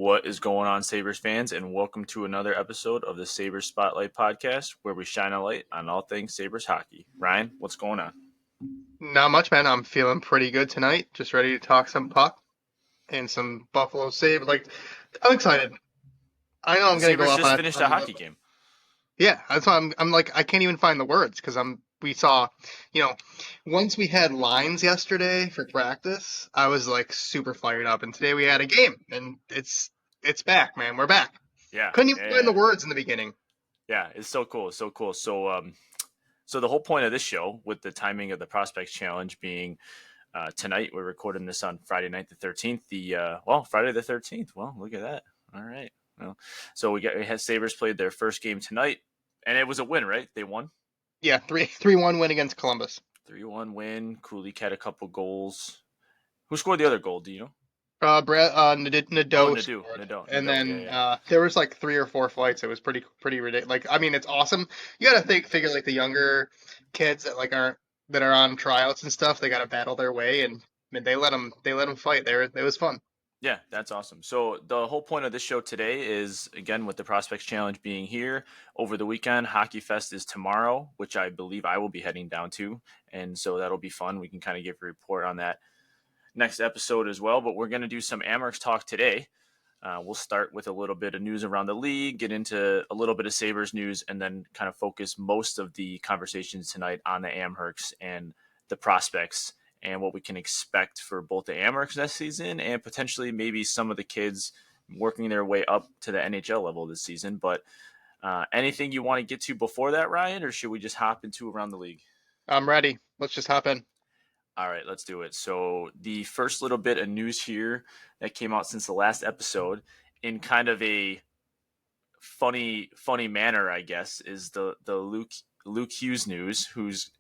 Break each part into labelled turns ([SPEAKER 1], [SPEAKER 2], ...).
[SPEAKER 1] What is going on, Sabres fans, and welcome to another episode of the Sabres Spotlight podcast, where we shine a light on all things Sabres hockey. Ryan, what's going on?
[SPEAKER 2] Not much, man. I'm feeling pretty good tonight. Just ready to talk some puck and some Buffalo Sabres. I'm excited. I know I'm
[SPEAKER 1] The
[SPEAKER 2] gonna go
[SPEAKER 1] Sabres
[SPEAKER 2] off
[SPEAKER 1] just
[SPEAKER 2] on
[SPEAKER 1] finished
[SPEAKER 2] on
[SPEAKER 1] a
[SPEAKER 2] a
[SPEAKER 1] hockey game.
[SPEAKER 2] yeah. That's why I'm like I can't even find the words because we saw, you know, once we had lines yesterday for practice, I was like super fired up, and today we had a game, and it's back, man. We're back.
[SPEAKER 1] Yeah,
[SPEAKER 2] Couldn't even find the
[SPEAKER 1] yeah,
[SPEAKER 2] words in the beginning.
[SPEAKER 1] yeah. It's so cool. It's so cool. So the whole point of this show, with the timing of the Prospects Challenge being tonight, we're recording this on Friday night, the 13th. Friday the 13th. Well, look at that. All right. Well, so we had Sabres played their first game tonight, and it was a win, right? They won.
[SPEAKER 2] Yeah, 3-1 win against Columbus.
[SPEAKER 1] 3-1 win. Kulik had a couple goals. Who scored the other goal? Do you know? Oh,
[SPEAKER 2] Nadeau scored, and
[SPEAKER 1] Nadeau. Yeah,
[SPEAKER 2] then
[SPEAKER 1] yeah.
[SPEAKER 2] there was like 3 or 4 fights. It was pretty ridiculous. Like, I mean, it's awesome. You gotta figure like the younger kids that are on tryouts and stuff. They gotta battle their way, and I mean, they let them fight. It was fun.
[SPEAKER 1] Yeah, that's awesome. So the whole point of this show today is, again, with the Prospects Challenge being here over the weekend. Hockey Fest is tomorrow, which I believe I will be heading down to, and so that'll be fun. We can kind of give a report on that next episode as well. But we're going to do some Amherst talk today. We'll start with a little bit of news around the league, get into a little bit of Sabres news, and then kind of focus most of the conversations tonight on the Amherst and the prospects and what we can expect for both the Amherst next season and potentially maybe some of the kids working their way up to the NHL level this season. But anything you want to get to before that, Ryan, or should we just hop into around the league?
[SPEAKER 2] I'm ready. Let's just hop in.
[SPEAKER 1] All right, let's do it. So the first little bit of news here that came out since the last episode, in kind of a funny manner, I guess, is the Luke Hughes news, who's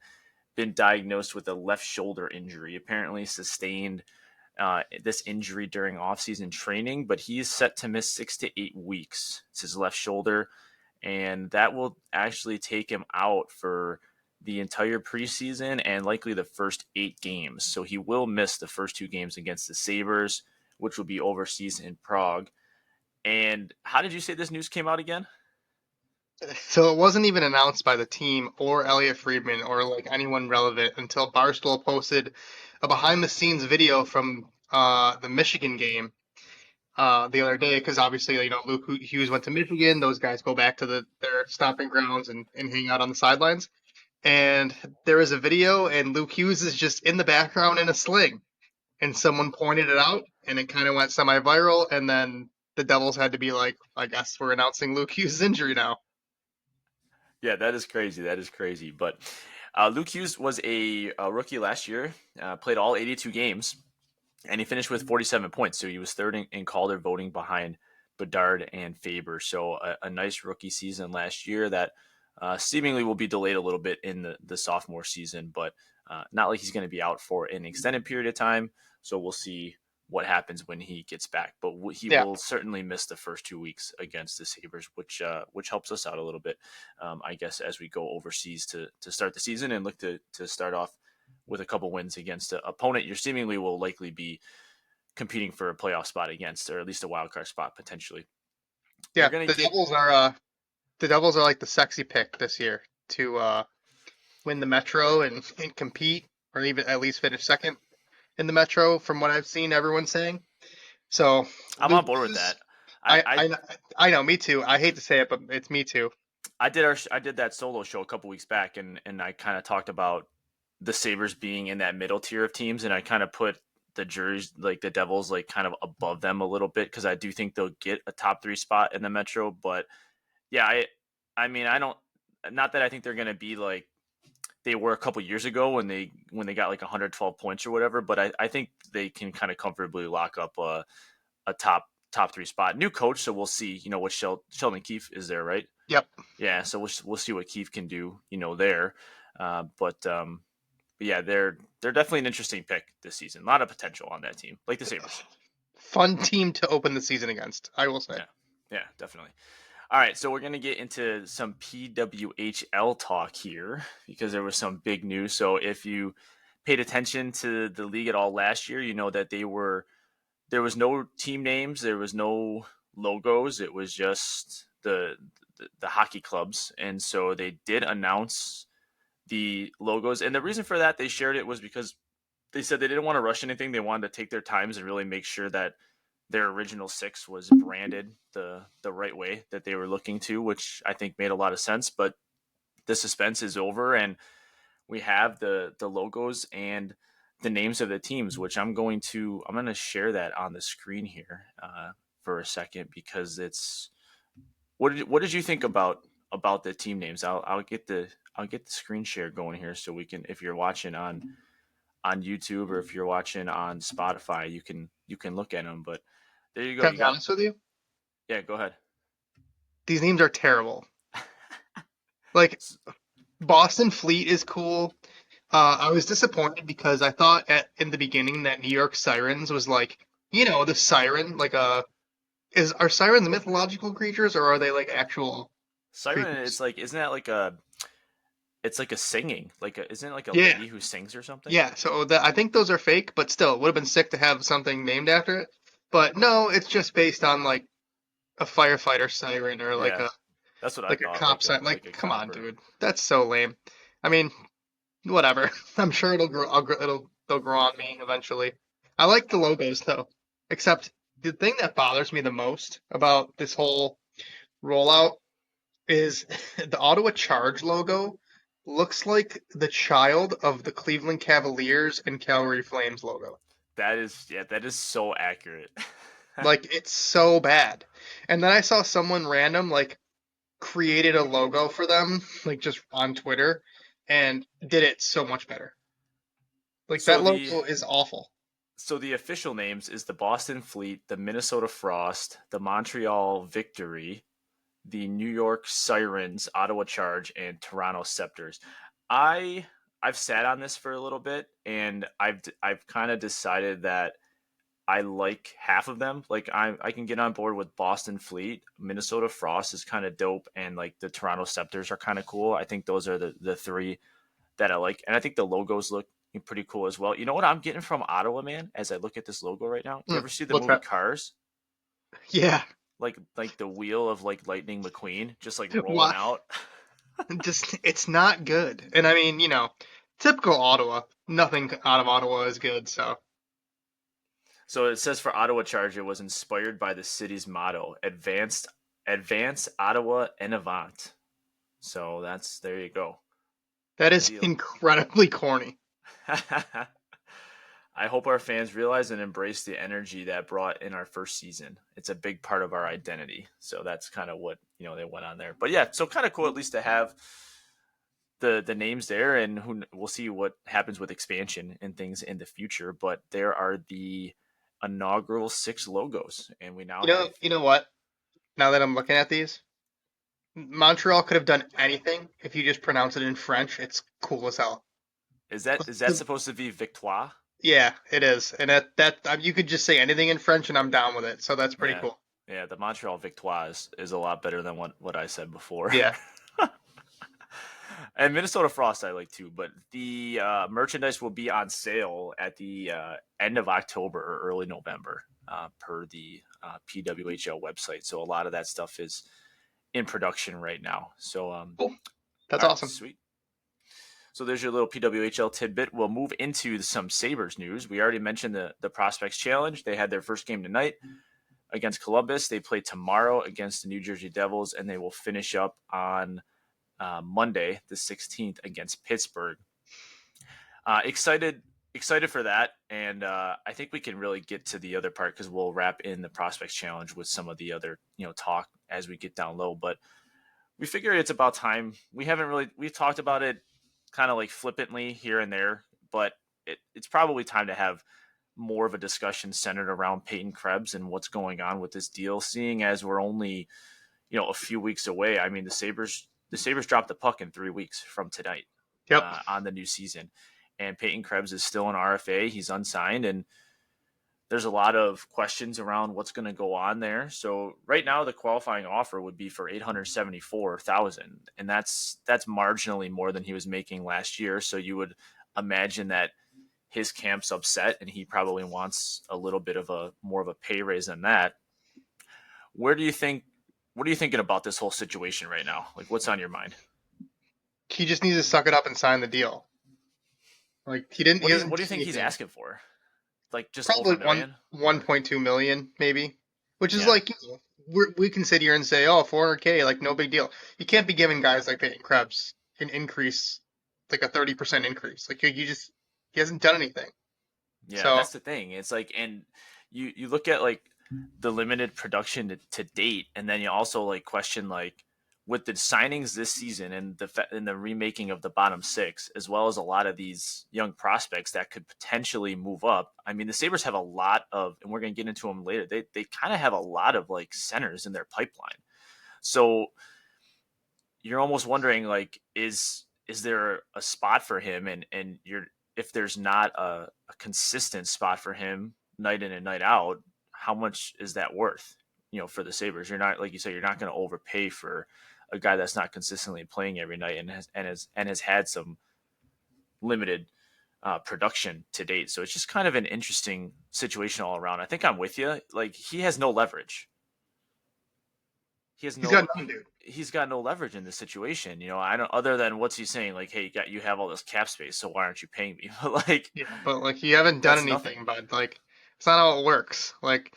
[SPEAKER 1] been diagnosed with a left shoulder injury. Apparently sustained this injury during offseason training, but he is set to miss 6 to 8 weeks. It's his left shoulder, and that will actually take him out for the entire preseason and likely the first 8 games. So he will miss the first 2 games against the Sabres, which will be overseas in Prague. And how did you say this news came out again?
[SPEAKER 2] So it wasn't even announced by the team or Elliot Friedman or like anyone relevant until Barstool posted a behind the scenes video from the Michigan game the other day, because obviously, Luke Hughes went to Michigan. Those guys go back to their stomping grounds and hang out on the sidelines. And there is a video, and Luke Hughes is just in the background in a sling. And someone pointed it out, and it kind of went semi-viral. And then the Devils had to be like, I guess we're announcing Luke Hughes' injury now.
[SPEAKER 1] Yeah, that is crazy. That is crazy. But Luke Hughes was a rookie last year, played all 82 games, and he finished with 47 points. So he was third in Calder voting behind Bedard and Faber. So a nice rookie season last year that seemingly will be delayed a little bit in the sophomore season, but not like he's going to be out for an extended period of time. So we'll see what happens when he gets back. But he
[SPEAKER 2] Yeah.
[SPEAKER 1] will certainly miss the first 2 weeks against the Sabres, which helps us out a little bit, I guess, as we go overseas to start the season and look to start off with a couple wins against an opponent you seemingly will likely be competing for a playoff spot against, or at least a wild card spot potentially. We're
[SPEAKER 2] Yeah,
[SPEAKER 1] gonna
[SPEAKER 2] the
[SPEAKER 1] get
[SPEAKER 2] Devils are like the sexy pick this year to win the Metro and compete, or even at least finish second in the Metro, from what I've seen everyone saying. So
[SPEAKER 1] I'm on
[SPEAKER 2] Luke
[SPEAKER 1] board with
[SPEAKER 2] Hughes,
[SPEAKER 1] that. I, I
[SPEAKER 2] I know, me too. I hate to say it, but it's me too.
[SPEAKER 1] I did that solo show a couple weeks back, and I kind of talked about the Sabres being in that middle tier of teams, and I kind of put the juries, like the Devils, like kind of above them a little bit, because I do think they'll get a top 3 spot in the Metro. But yeah, I mean, I don't, not that I think they're going to be like they were a couple years ago when they got like 112 points or whatever, but I think they can kind of comfortably lock up a top 3 spot. New coach, so we'll see. You know what Sheldon Keefe is there, right?
[SPEAKER 2] Yep.
[SPEAKER 1] Yeah, so we'll see what Keefe can do. There, but yeah, they're definitely an interesting pick this season. A lot of potential on that team, like the Sabres.
[SPEAKER 2] Fun team to open the season against, I will say.
[SPEAKER 1] Yeah, yeah, definitely. All right, so we're going to get into some PWHL talk here because there was some big news. So if you paid attention to the league at all last year, you know that they were there was no team names, there was no logos. It was just the hockey clubs, and so they did announce the logos. And the reason for that, they shared it, was because they said they didn't want to rush anything. They wanted to take their times and really make sure that their original six was branded the right way that they were looking to, which I think made a lot of sense. But the suspense is over, and we have the logos and the names of the teams, which I'm going to share that on the screen here for a second, because it's what did you think about the team names? I'll get the screen share going here, so we can, if you're watching on YouTube or if you're watching on Spotify, you can look at them. But there you go.
[SPEAKER 2] Can I
[SPEAKER 1] You
[SPEAKER 2] be
[SPEAKER 1] got,
[SPEAKER 2] honest with you?
[SPEAKER 1] yeah. Go ahead.
[SPEAKER 2] These names are terrible. Like Boston Fleet is cool. I was disappointed because I thought in the beginning that New York Sirens was like, the siren, like are sirens mythological creatures or are they like actual
[SPEAKER 1] Siren, it's
[SPEAKER 2] creatures?
[SPEAKER 1] like, isn't that like a, it's like a singing, like isn't it like a
[SPEAKER 2] Yeah,
[SPEAKER 1] lady who sings or something?
[SPEAKER 2] yeah. So I think those are fake, but still, it would have been sick to have something named after it. But no, it's just based on like a firefighter siren or like
[SPEAKER 1] Yeah,
[SPEAKER 2] a
[SPEAKER 1] that's what I
[SPEAKER 2] like a
[SPEAKER 1] thought,
[SPEAKER 2] cop siren.
[SPEAKER 1] like
[SPEAKER 2] Like,
[SPEAKER 1] a
[SPEAKER 2] come on,
[SPEAKER 1] copper.
[SPEAKER 2] dude, that's so lame. I mean, whatever. I'm sure it'll grow. They'll grow on me eventually. I like the logos though, except the thing that bothers me the most about this whole rollout is the Ottawa Charge logo looks like the child of the Cleveland Cavaliers and Calgary Flames logo.
[SPEAKER 1] That is, yeah, that is so accurate.
[SPEAKER 2] Like it's so bad. And then I saw someone random like created a logo for them, like just on Twitter, and did it so much better. Like
[SPEAKER 1] so
[SPEAKER 2] that
[SPEAKER 1] the
[SPEAKER 2] logo is awful.
[SPEAKER 1] so the official names is the Boston Fleet, the Minnesota Frost, the Montreal Victory, the New York Sirens, Ottawa Charge, and Toronto Scepters. I I've sat on this for a little bit, and I've kind of decided that I like half of them. Like I can get on board with Boston Fleet. Minnesota Frost is kind of dope, and like the Toronto Scepters are kind of cool. I think those are the three that I like, and I think the logos look pretty cool as well. You know what I'm getting from Ottawa, man? As I look at this logo right now, you ever see the
[SPEAKER 2] What's
[SPEAKER 1] movie
[SPEAKER 2] that?
[SPEAKER 1] Cars?
[SPEAKER 2] Yeah.
[SPEAKER 1] Like the wheel of like Lightning McQueen just like rolling
[SPEAKER 2] Why?
[SPEAKER 1] out.
[SPEAKER 2] Just it's not good. And I mean, typical Ottawa. Nothing out of Ottawa is good. So
[SPEAKER 1] So it says for Ottawa Charge, it was inspired by the city's motto: advance Ottawa en avant." So that's, there you go.
[SPEAKER 2] that is
[SPEAKER 1] The
[SPEAKER 2] incredibly corny.
[SPEAKER 1] I hope our fans realize and embrace the energy that brought in our first season. It's a big part of our identity. So that's kind of what, they went on there. But yeah, so kind of cool at least to have the names there, and we'll see what happens with expansion and things in the future. But there are the inaugural six logos, and we now have.
[SPEAKER 2] You know what? Now that I'm looking at these, Montreal could have done anything if you just pronounce it in French. It's cool as hell.
[SPEAKER 1] Is that supposed to be Victoire?
[SPEAKER 2] Yeah, it is. And that you could just say anything in French and I'm down with it. So that's pretty
[SPEAKER 1] Yeah,
[SPEAKER 2] cool.
[SPEAKER 1] yeah. The Montreal Victoire is a lot better than what I said before.
[SPEAKER 2] Yeah.
[SPEAKER 1] And Minnesota Frost I like too, but the merchandise will be on sale at the end of October or early November, per the PWHL website. So a lot of that stuff is in production right now. So
[SPEAKER 2] Cool. That's
[SPEAKER 1] all right,
[SPEAKER 2] awesome.
[SPEAKER 1] sweet. So there's your little PWHL tidbit. We'll move into some Sabres news. We already mentioned the Prospects Challenge. They had their first game tonight against Columbus. They play tomorrow against the New Jersey Devils, and they will finish up on Monday, the 16th, against Pittsburgh. Excited for that, and I think we can really get to the other part because we'll wrap in the Prospects Challenge with some of the other talk as we get down low. But we figured it's about time. We've talked about it kind of like flippantly here and there, but it's probably time to have more of a discussion centered around Peyton Krebs and what's going on with this deal. Seeing as we're only a few weeks away. I mean, the Sabres dropped the puck in 3 weeks from tonight
[SPEAKER 2] Yep.
[SPEAKER 1] on the new season, and Peyton Krebs is still an RFA. He's unsigned, and there's a lot of questions around what's going to go on there. So right now, the qualifying offer would be for $874,000, and that's marginally more than he was making last year. So you would imagine that his camp's upset and he probably wants a little bit of a more of a pay raise than that. Where do you think? What are you thinking about this whole situation right now? Like, what's on your mind?
[SPEAKER 2] He just needs to suck it up and sign the deal. Like he didn't. He
[SPEAKER 1] What
[SPEAKER 2] doesn't
[SPEAKER 1] do you
[SPEAKER 2] do
[SPEAKER 1] think he's
[SPEAKER 2] anything.
[SPEAKER 1] asking for? Like just over
[SPEAKER 2] Probably
[SPEAKER 1] a million, or
[SPEAKER 2] 1.2 million maybe, which is
[SPEAKER 1] yeah,
[SPEAKER 2] like we can sit here and say, oh, 400K, like no big deal. You can't be giving guys like Peyton Krebs an increase, like a 30% increase. Like you just he hasn't done anything.
[SPEAKER 1] yeah,
[SPEAKER 2] So
[SPEAKER 1] that's the thing. It's like, and you look at like the limited production to date, and then you also like question like with the signings this season and the remaking of the bottom six, as well as a lot of these young prospects that could potentially move up. I mean, the Sabres have a lot of, and we're going to get into them later. They kind of have a lot of like centers in their pipeline. So you're almost wondering like is there a spot for him, and you're if there's not a consistent spot for him night in and night out, how much is that worth, for the Sabres? You're not, like you said, you're not going to overpay for a guy that's not consistently playing every night and has had some limited production to date. So it's just kind of an interesting situation all around. I think I'm with you. Like, he has no leverage. He has
[SPEAKER 2] he's got
[SPEAKER 1] no
[SPEAKER 2] none, dude.
[SPEAKER 1] he's got no leverage in this situation. I don't, other than what's he saying, like, hey, you have all this cap space, so why aren't you paying me? But like,
[SPEAKER 2] Yeah, but like you haven't done
[SPEAKER 1] that's nothing.
[SPEAKER 2] anything, bud. Like it's not how it works. Like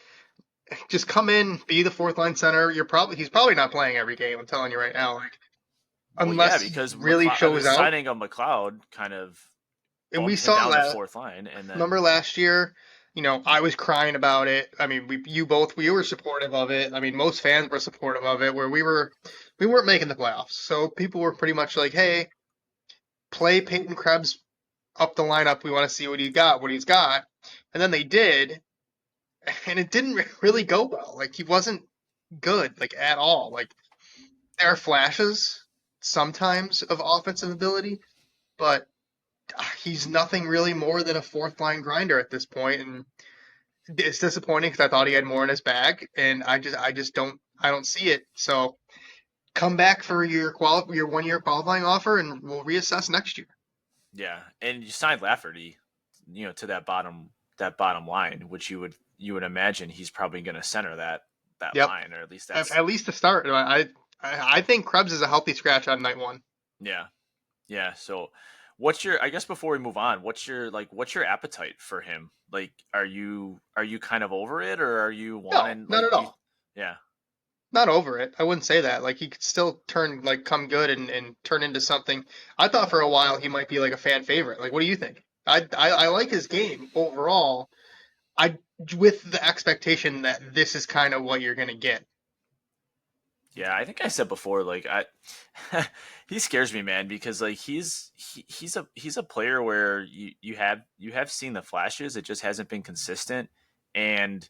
[SPEAKER 2] just come in, be the fourth line center. He's probably not playing every game. I'm telling you right now. Like
[SPEAKER 1] Well, yeah,
[SPEAKER 2] unless he
[SPEAKER 1] because
[SPEAKER 2] really
[SPEAKER 1] McLeod, the
[SPEAKER 2] shows out.
[SPEAKER 1] signing of McLeod kind of
[SPEAKER 2] And we
[SPEAKER 1] bumped him
[SPEAKER 2] saw
[SPEAKER 1] down to
[SPEAKER 2] that.
[SPEAKER 1] fourth line, and
[SPEAKER 2] Remember
[SPEAKER 1] then
[SPEAKER 2] last year? I was crying about it. I mean, we were supportive of it. I mean, most fans were supportive of it. Where we weren't making the playoffs, so people were pretty much like, "Hey, play Peyton Krebs up the lineup. We want to see what he's got." And then they did, and it didn't really go well. Like he wasn't good, like at all. Like there are flashes sometimes of offensive ability, but he's nothing really more than a fourth line grinder at this point, and it's disappointing because I thought he had more in his bag, and I don't see it. So come back for your 1 year qualifying offer, and we'll reassess next year.
[SPEAKER 1] yeah, and you signed Lafferty, to that bottom line, which you would imagine he's probably going to center that
[SPEAKER 2] Yep,
[SPEAKER 1] line, or at least
[SPEAKER 2] at,
[SPEAKER 1] that's,
[SPEAKER 2] at least to start. I think Krebs is a healthy scratch on night one.
[SPEAKER 1] yeah. Yeah. So I guess before we move on, what's your appetite for him? Like, are you kind of over it, or are you
[SPEAKER 2] No,
[SPEAKER 1] wanting,
[SPEAKER 2] not
[SPEAKER 1] like,
[SPEAKER 2] at all.
[SPEAKER 1] yeah.
[SPEAKER 2] Not over it. I wouldn't say that. Like he could still come good and turn into something. I thought for a while he might be like a fan favorite. Like what do you think? I like his game overall. I with the expectation that this is kind of what you're gonna get.
[SPEAKER 1] Yeah, I think I said before, like, he scares me, man, because like he's a player where you have seen the flashes, it just hasn't been consistent. And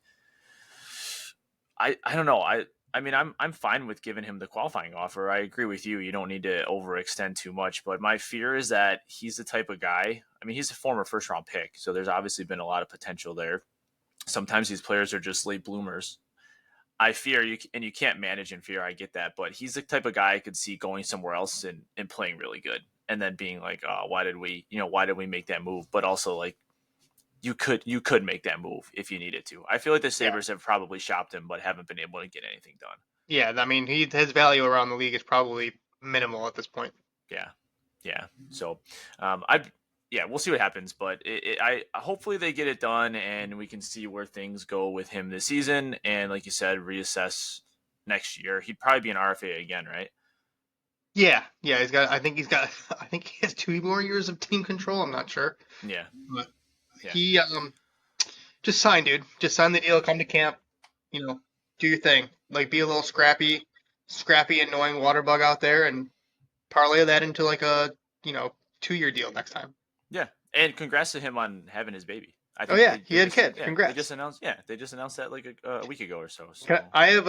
[SPEAKER 1] I don't know. I mean, I'm fine with giving him the qualifying offer. I agree with you. You don't need to overextend too much, but my fear is that he's the type of guy. I mean, he's a former first round pick, so there's obviously been a lot of potential there. Sometimes these players are just late bloomers. I fear you, and you can't manage in fear. I get that, but he's the type of guy I could see going somewhere else and playing really good, and then being like, "Oh, why did we make that move?" But also, like, you could make that move if you needed to. I feel like the
[SPEAKER 2] Yeah.
[SPEAKER 1] Sabres have probably shopped him, but haven't been able to get anything done.
[SPEAKER 2] Yeah, I mean his value around the league is probably minimal at this point.
[SPEAKER 1] Yeah, yeah. So, I yeah, we'll see what happens, but I hopefully they get it done and we can see where things go with him this season. And like you said, reassess next year. He'd probably be an RFA again, right?
[SPEAKER 2] Yeah, yeah, he's got. I think he's got. I think he has 2 more years of team control. I'm not sure,
[SPEAKER 1] Yeah,
[SPEAKER 2] but
[SPEAKER 1] yeah,
[SPEAKER 2] he just sign, dude. Just sign the deal. Come to camp. Do your thing. Like be a little scrappy, annoying water bug out there, and parlay that into like a 2 year deal next time.
[SPEAKER 1] yeah. And congrats to him on having his baby. I
[SPEAKER 2] Oh
[SPEAKER 1] think
[SPEAKER 2] yeah,
[SPEAKER 1] they,
[SPEAKER 2] he
[SPEAKER 1] they
[SPEAKER 2] had a
[SPEAKER 1] just
[SPEAKER 2] kid.
[SPEAKER 1] yeah they just
[SPEAKER 2] Congrats.
[SPEAKER 1] announced yeah they just announced that like a week ago or so.
[SPEAKER 2] Can
[SPEAKER 1] So
[SPEAKER 2] I have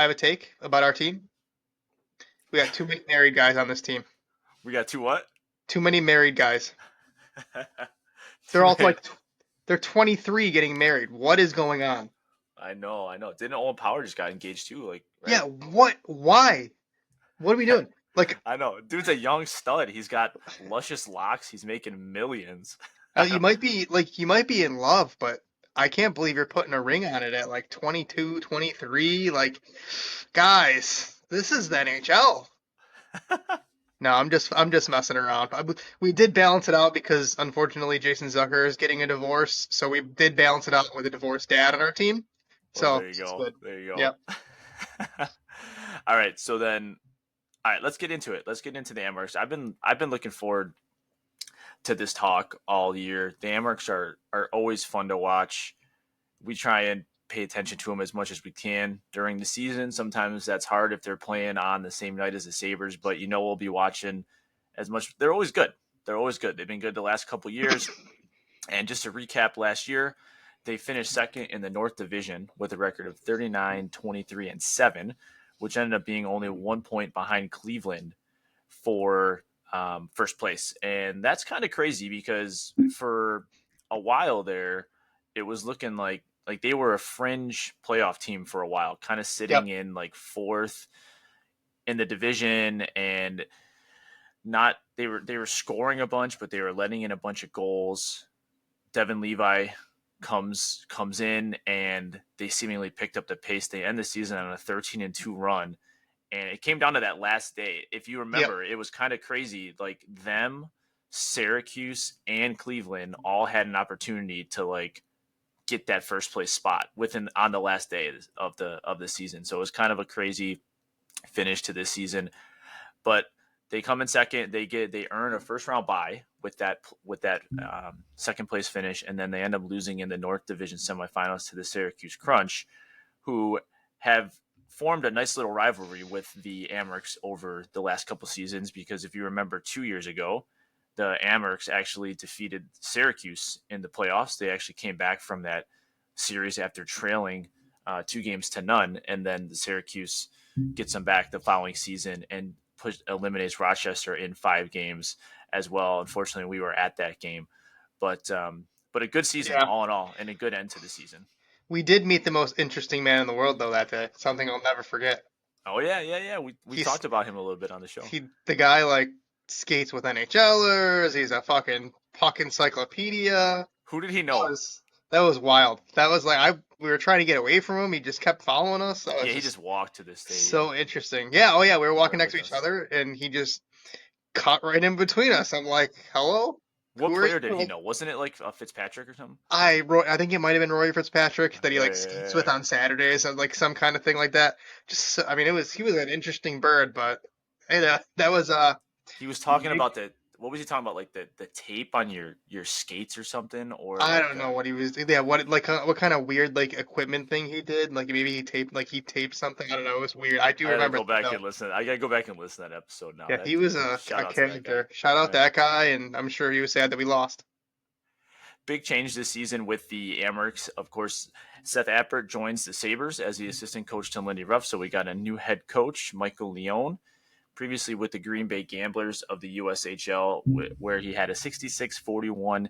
[SPEAKER 2] a take about our team. We got too many married guys on this team.
[SPEAKER 1] we got two what?
[SPEAKER 2] Too many married guys. They're
[SPEAKER 1] Too
[SPEAKER 2] all
[SPEAKER 1] many.
[SPEAKER 2] like they're 23 getting married. What is going on?
[SPEAKER 1] I know. Didn't Owen Power just got engaged too? Like,
[SPEAKER 2] Yeah,
[SPEAKER 1] right?
[SPEAKER 2] what? Why? What are we doing? Like,
[SPEAKER 1] I know. Dude's a young stud. He's got luscious locks. He's making millions.
[SPEAKER 2] You might be in love, but I can't believe you're putting a ring on it at like 22, 23. Like, guys, this is the NHL. No, I'm just messing around. We did balance it out because unfortunately Jason Zucker is getting a divorce, so we did balance it out with a divorced dad on our team.
[SPEAKER 1] Well,
[SPEAKER 2] So
[SPEAKER 1] there you
[SPEAKER 2] it's
[SPEAKER 1] go.
[SPEAKER 2] good.
[SPEAKER 1] There you go.
[SPEAKER 2] Yep.
[SPEAKER 1] All right. So then, all right, let's get into it. Let's get into the Amherst. I've been looking forward to this talk all year. The Amherst are always fun to watch. We try and pay attention to them as much as we can during the season. Sometimes that's hard if they're playing on the same night as the Sabres, but we'll be watching as much. They're always good. They're always good. They've been good the last couple years. And just to recap last year, they finished second in the North Division with a record of 39, 23, and 7, which ended up being only 1 point behind Cleveland for first place. And that's kind of crazy because for a while there, it was looking like they were a fringe playoff team for a while, kind of
[SPEAKER 2] Yep.
[SPEAKER 1] sitting in like fourth in the division and not they were scoring a bunch, but they were letting in a bunch of goals. Devin Levi comes in and they seemingly picked up the pace. They end the season on a 13-2 run, and it came down to that last day. If you
[SPEAKER 2] Yep.
[SPEAKER 1] remember, it was kind of crazy. Like them, Syracuse, and Cleveland all had an opportunity to like get that first place spot within on the last day of the season. So it was kind of a crazy finish to this season. But they come in second. They earn a first round bye with that second place finish, and then they end up losing in the North Division semifinals to the Syracuse Crunch, who have formed a nice little rivalry with the Amherst over the last couple seasons. Because if you remember, 2 years ago, the Amherst actually defeated Syracuse in the playoffs. They actually came back from that series after trailing 2 games to none, and then the Syracuse gets them back the following season and eliminates Rochester in 5 games as well. Unfortunately, we were at that game, but a good season
[SPEAKER 2] Yeah.
[SPEAKER 1] all in all, and a good end to the season.
[SPEAKER 2] We did meet the most interesting man in the world though that day. Something I'll never forget.
[SPEAKER 1] Oh yeah, yeah, yeah. We
[SPEAKER 2] He's
[SPEAKER 1] talked about him a little bit on the show.
[SPEAKER 2] the guy like skates with NHLers. He's a fucking puck encyclopedia.
[SPEAKER 1] Who did he
[SPEAKER 2] That
[SPEAKER 1] know?
[SPEAKER 2] was that was wild. That was like we were trying to get away from him. He just kept following us. That was
[SPEAKER 1] Yeah, he
[SPEAKER 2] just
[SPEAKER 1] just walked to the stadium
[SPEAKER 2] so interesting. Yeah. Oh yeah. We were walking
[SPEAKER 1] right
[SPEAKER 2] next to
[SPEAKER 1] with
[SPEAKER 2] each
[SPEAKER 1] us.
[SPEAKER 2] other, and he just cut right in between us. I'm like, hello.
[SPEAKER 1] What
[SPEAKER 2] Who are
[SPEAKER 1] player did
[SPEAKER 2] you?
[SPEAKER 1] he
[SPEAKER 2] Like,
[SPEAKER 1] know? Wasn't it like Fitzpatrick or something?
[SPEAKER 2] I think it might have been Roy Fitzpatrick that he
[SPEAKER 1] Yeah,
[SPEAKER 2] like
[SPEAKER 1] yeah,
[SPEAKER 2] skates
[SPEAKER 1] yeah.
[SPEAKER 2] with on Saturdays and like some kind of thing like that. I mean, he was an interesting bird, but that was
[SPEAKER 1] He was talking about the what was he talking about? Like the tape on your skates or something, or
[SPEAKER 2] I
[SPEAKER 1] like
[SPEAKER 2] don't know what he was. Yeah, what kind of weird like equipment thing he did? Like maybe he taped something. I don't know. It was weird. I do
[SPEAKER 1] I gotta
[SPEAKER 2] remember
[SPEAKER 1] go
[SPEAKER 2] that
[SPEAKER 1] back
[SPEAKER 2] though.
[SPEAKER 1] and listen. I gotta go back and listen to that episode now.
[SPEAKER 2] Yeah,
[SPEAKER 1] That
[SPEAKER 2] he was
[SPEAKER 1] shout
[SPEAKER 2] a
[SPEAKER 1] out to that guy.
[SPEAKER 2] character. Shout out
[SPEAKER 1] Yeah.
[SPEAKER 2] that guy, and I'm sure he was sad that we lost.
[SPEAKER 1] Big change this season with the Amerks. Of course, Seth Appert joins the Sabres as the assistant coach to Lindy Ruff. So we got a new head coach, Michael Leone, previously with the Green Bay Gamblers of the USHL, where he had a 66-41-10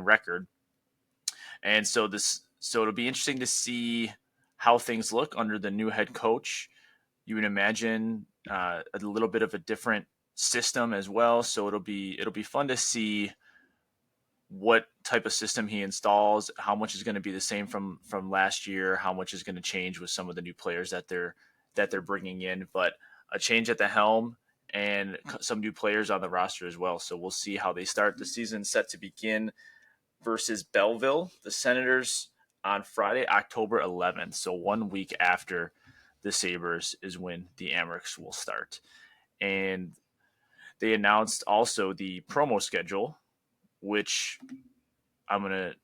[SPEAKER 1] record. And so it'll be interesting to see how things look under the new head coach. You would imagine a little bit of a different system as well. So it'll be fun to see what type of system he installs, how much is going to be the same from last year, how much is going to change with some of the new players that they're bringing in, but a change at the helm and some new players on the roster as well. So we'll see how they start the season, set to begin versus Belleville, the Senators, on Friday, October 11th. So 1 week after the Sabres is when the Amerks will start. And they announced also the promo schedule, which I'm gonna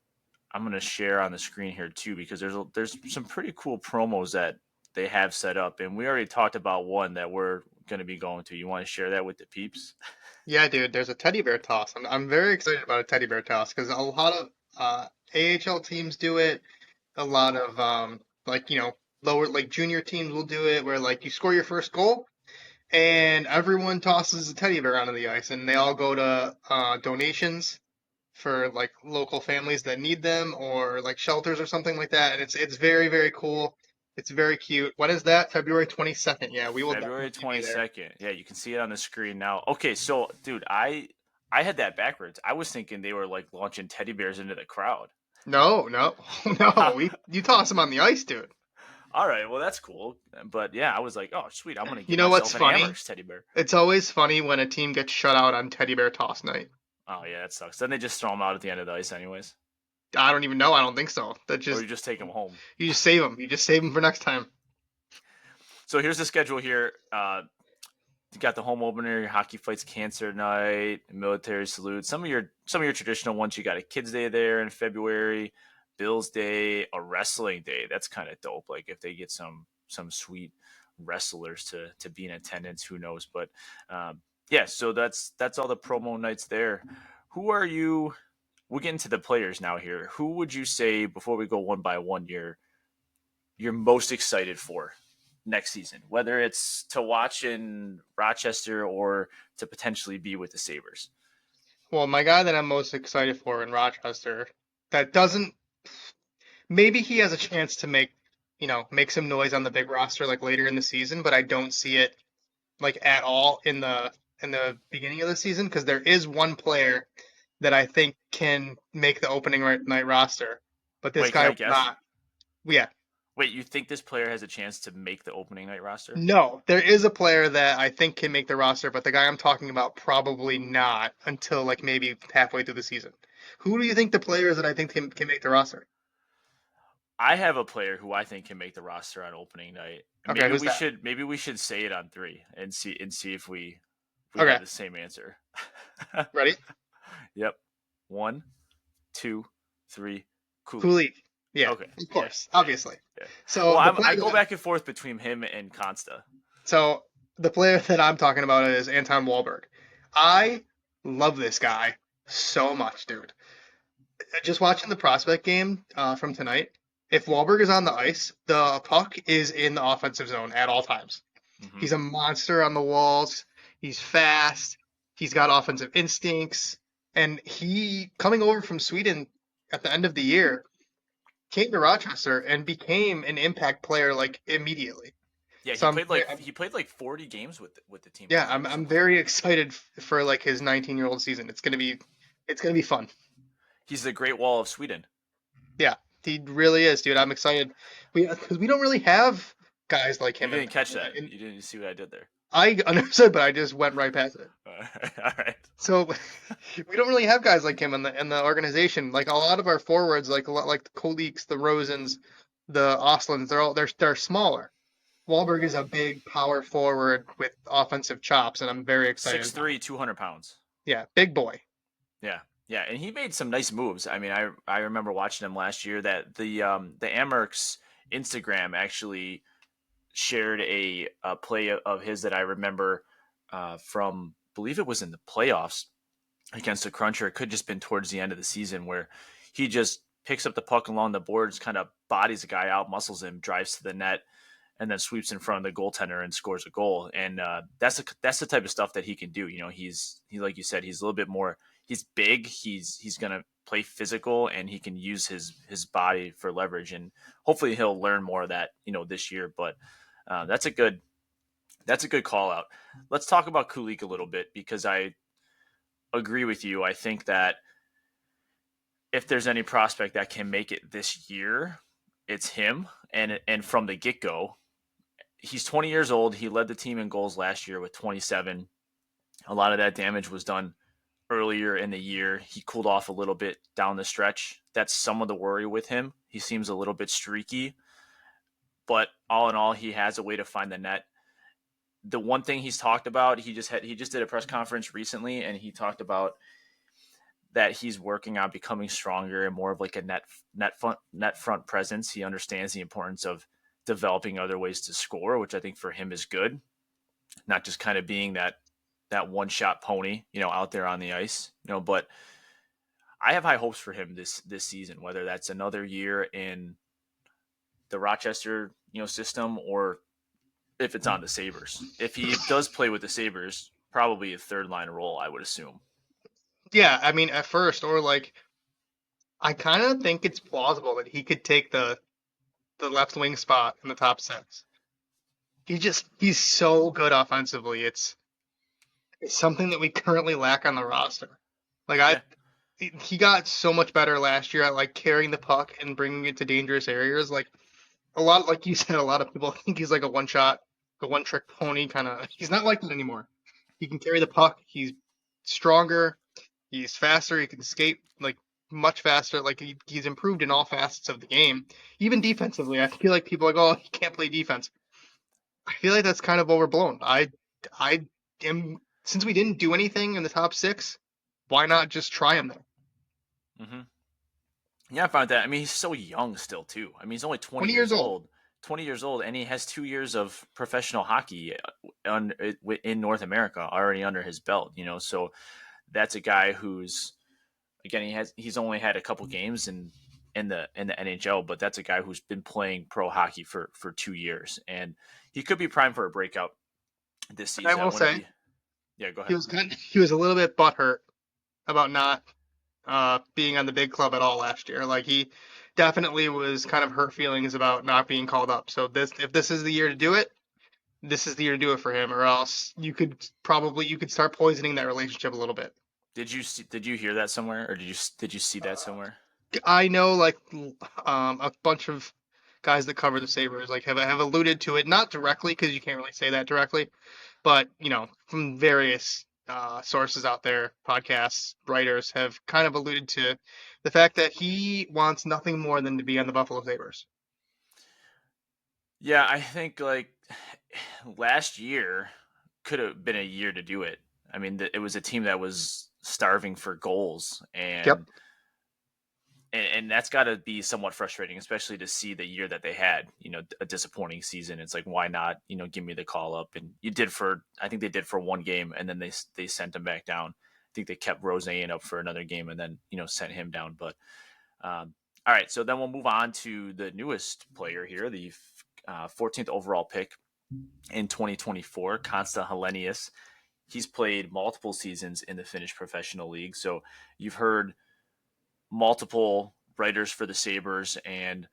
[SPEAKER 1] I'm gonna share on the screen here too, because there's some pretty cool promos that they have set up, and we already talked about one that we're gonna be going to. You want to share that with the peeps?
[SPEAKER 2] Yeah, dude, there's a teddy bear toss. I'm very excited about a teddy bear toss because a lot of AHL teams do it. A lot of like lower like junior teams will do it where like you score your first goal and everyone tosses a teddy bear onto the ice and they all go to donations for like local families that need them or like shelters or something like that. And it's very very cool. It's very cute. When is that? February 22nd. Yeah, we will
[SPEAKER 1] February
[SPEAKER 2] definitely be there.
[SPEAKER 1] 22nd. Yeah, you can see it on the screen now. Okay, so dude, I I had that backwards. I was thinking they were like launching teddy bears into the crowd.
[SPEAKER 2] No, no, no. You toss him on the ice, dude.
[SPEAKER 1] All right, well that's cool. But yeah, I was like, oh sweet, I'm gonna
[SPEAKER 2] You
[SPEAKER 1] get
[SPEAKER 2] know what's
[SPEAKER 1] myself an
[SPEAKER 2] funny?
[SPEAKER 1] Amherst teddy bear.
[SPEAKER 2] It's always funny when a team gets shut out on teddy bear toss night.
[SPEAKER 1] Oh yeah, that sucks. Then they just throw them out at the end of the ice, anyways,
[SPEAKER 2] I don't even know. I don't think so. That
[SPEAKER 1] or
[SPEAKER 2] just
[SPEAKER 1] you just take them home.
[SPEAKER 2] you just save them. You just save them for next time.
[SPEAKER 1] So here's the schedule here. You got the home opener, your hockey fights, cancer night, military salute. Some of your traditional ones. You got a kids day there in February, Bills Day, a wrestling day. That's kind of dope. Like if they get some sweet wrestlers to be in attendance, who knows? But yeah, so that's all the promo nights there. Who are you? We'll get into the players now here. Who would you say before we go one by one? You're most excited for next season, whether it's to watch in Rochester or to potentially be with the Sabres?
[SPEAKER 2] Well, my guy that I'm most excited for in Rochester, that doesn't maybe he has a chance to make some noise on the big roster like later in the season, but I don't see it like at all in the beginning of the season because there is one player that I think can make the opening night roster, but this
[SPEAKER 1] Wait, can
[SPEAKER 2] guy
[SPEAKER 1] I
[SPEAKER 2] will
[SPEAKER 1] guess?
[SPEAKER 2] not. Yeah,
[SPEAKER 1] Wait, you think this player has a chance to make the opening night roster?
[SPEAKER 2] no, there is a player that I think can make the roster, but the guy I'm talking about probably not until like maybe halfway through the season. Who do you think the players that I think can make the roster?
[SPEAKER 1] I have a player who I think can make the roster on opening night.
[SPEAKER 2] Okay,
[SPEAKER 1] Maybe
[SPEAKER 2] who's
[SPEAKER 1] we
[SPEAKER 2] that?
[SPEAKER 1] should maybe we should say it on three and see if we
[SPEAKER 2] Okay,
[SPEAKER 1] have the same answer.
[SPEAKER 2] ready?
[SPEAKER 1] Yep. One, two, three. Cooley.
[SPEAKER 2] Cooley. Yeah,
[SPEAKER 1] Okay.
[SPEAKER 2] of
[SPEAKER 1] Yeah.
[SPEAKER 2] course,
[SPEAKER 1] Yeah.
[SPEAKER 2] obviously.
[SPEAKER 1] Yeah.
[SPEAKER 2] So
[SPEAKER 1] Well,
[SPEAKER 2] the
[SPEAKER 1] I
[SPEAKER 2] player
[SPEAKER 1] go
[SPEAKER 2] that
[SPEAKER 1] back and forth between him and Consta.
[SPEAKER 2] so the player that I'm talking about is Anton Wahlberg. I love this guy so much, dude. Just watching the prospect game from tonight. If Wahlberg is on the ice, the puck is in the offensive zone at all times.
[SPEAKER 1] Hmm.
[SPEAKER 2] He's a monster on the walls. He's fast. He's got offensive instincts. And he, coming over from Sweden at the end of the year, came to Rochester and became an impact player like immediately.
[SPEAKER 1] Yeah,
[SPEAKER 2] So
[SPEAKER 1] he played like 40 games with the team
[SPEAKER 2] yeah,
[SPEAKER 1] this year or
[SPEAKER 2] I'm
[SPEAKER 1] something like
[SPEAKER 2] very
[SPEAKER 1] that.
[SPEAKER 2] excited for like his 19-year-old season. It's gonna be fun.
[SPEAKER 1] He's the Great Wall of Sweden.
[SPEAKER 2] Yeah, he really is, dude. I'm excited. Because we don't really have guys like
[SPEAKER 1] You
[SPEAKER 2] him
[SPEAKER 1] didn't catch that.
[SPEAKER 2] in
[SPEAKER 1] You didn't see what I did there.
[SPEAKER 2] I understood, but I just went right past it.
[SPEAKER 1] All right.
[SPEAKER 2] So we don't really have guys like him in the organization. Like a lot of our forwards, like a lot like the Koliks, the Rosens, the Oslins, they're smaller. Wahlberg is a big power forward with offensive chops, and I'm very excited about him.
[SPEAKER 1] 6'3", 200 pounds.
[SPEAKER 2] Yeah, big boy.
[SPEAKER 1] Yeah. Yeah, and he made some nice moves. I mean, I remember watching him last year that the Amerks Instagram actually shared a play of his that I remember from believe it was in the playoffs against the Cruncher. It could just been towards the end of the season where he just picks up the puck along the boards, kind of bodies a guy out, muscles him, drives to the net, and then sweeps in front of the goaltender and scores a goal. And that's the type of stuff that he can do. You know, he like you said, he's a little bit more. He's big. He's gonna play physical, and he can use his body for leverage. And hopefully, he'll learn more of that. You know, this year. But that's a good call out. Let's talk about Kulik a little bit because I agree with you. I think that if there's any prospect that can make it this year, it's him. And from the get go, he's 20 years old. He led the team in goals last year with 27. A lot of that damage was done earlier in the year. He cooled off a little bit down the stretch. That's some of the worry with him. He seems a little bit streaky, but all in all, he has a way to find the net. The one thing he's talked about, he just did a press conference recently, and he talked about that he's working on becoming stronger and more of like a net front presence. He understands the importance of developing other ways to score, which I think for him is good, not just kind of being that one shot pony, out there on the ice, but I have high hopes for him this season, whether that's another year in the Rochester, system or if it's on the Sabres. If he does play with the Sabres, probably a third line role, I would assume.
[SPEAKER 2] Yeah, I mean at first, or like I kind of think it's plausible that he could take the left wing spot in the top six. He's so good offensively. It's something that we currently lack on the roster. Like I,
[SPEAKER 1] Yeah.
[SPEAKER 2] he got so much better last year at like carrying the puck and bringing it to dangerous areas. Like a lot, like you said, a lot of people think he's like a one shot, a one trick pony kind of. He's not like that anymore. He can carry the puck. He's stronger. He's faster. He can skate like much faster. Like he's improved in all facets of the game, even defensively. I feel like people are like, oh, he can't play defense. I feel like that's kind of overblown. I am since we didn't do anything in the top six, why not just try him there?
[SPEAKER 1] Hmm. Yeah, I found that. I mean, he's so young still too. I mean, he's only 20
[SPEAKER 2] 20 years
[SPEAKER 1] years
[SPEAKER 2] old.
[SPEAKER 1] old. 20 years old, and he has 2 years of professional hockey in North America already under his belt. So that's a guy who's, again, he's only had a couple games in the NHL, but that's a guy who's been playing pro hockey for 2 years, and he could be primed for a breakout this
[SPEAKER 2] And I
[SPEAKER 1] season. I
[SPEAKER 2] will
[SPEAKER 1] wouldn't
[SPEAKER 2] say
[SPEAKER 1] be. Yeah, go
[SPEAKER 2] he
[SPEAKER 1] ahead.
[SPEAKER 2] was he was a little bit butthurt about not being on the big club at all last year. Like he definitely was kind of hurt feelings about not being called up. So this if this is the year to do it, this is the year to do it for him, or else you could start poisoning that relationship a little bit.
[SPEAKER 1] Did you hear that somewhere, or did you see that somewhere?
[SPEAKER 2] I know like a bunch of guys that cover the Sabres like have alluded to it, not directly because you can't really say that directly, but from various sources out there, podcasts, writers have kind of alluded to the fact that he wants nothing more than to be on the Buffalo Sabres.
[SPEAKER 1] Yeah, I think like last year could have been a year to do it. I mean, it was a team that was starving for goals,
[SPEAKER 2] Yep.
[SPEAKER 1] and that's got to be somewhat frustrating, especially to see the year that they had. A disappointing season. It's like, why not? Give me the call up, and I think they did for one game, and then they sent him back down. I think they kept Roseanne up for another game, and then sent him down. But all right, so then we'll move on to the newest player here, the 14th overall pick in 2024, Consta Helenius. He's played multiple seasons in the Finnish professional league. So you've heard multiple writers for the Sabres and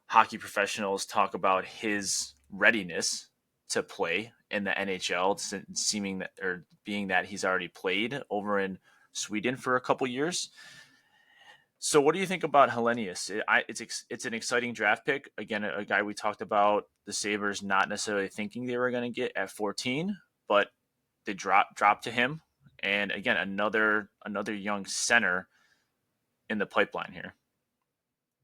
[SPEAKER 1] hockey professionals talk about his readiness to play in the NHL, seeming that or being that he's already played over in Sweden for a couple years. So, what do you think about Helenius? It's an exciting draft pick. Again, a guy we talked about the Sabres not necessarily thinking they were going to get at 14, but they dropped to him. And again, another young center in the pipeline here.